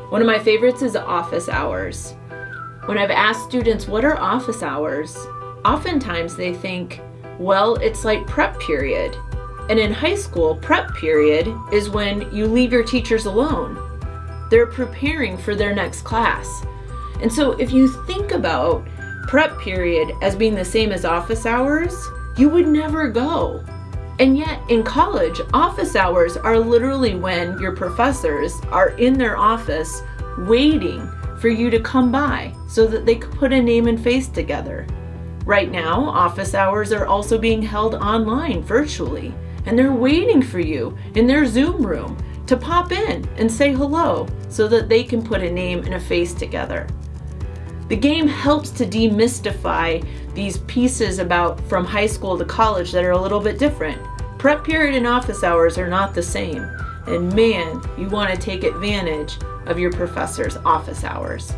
One of my favorites is office hours. When I've asked students what are office hours, oftentimes they think, well, it's like prep period. And in high school, prep period is when you leave your teachers alone. They're preparing for their next class. And so if you think about prep period as being the same as office hours, you would never go. And yet in college, office hours are literally when your professors are in their office waiting for you to come by so that they could put a name and face together. Right now, office hours are also being held online virtually, and they're waiting for you in their Zoom room to pop in and say hello so that they can put a name and a face together. The game helps to demystify these pieces about from high school to college that are a little bit different. Prep period and office hours are not the same. And man, you want to take advantage of your professor's office hours.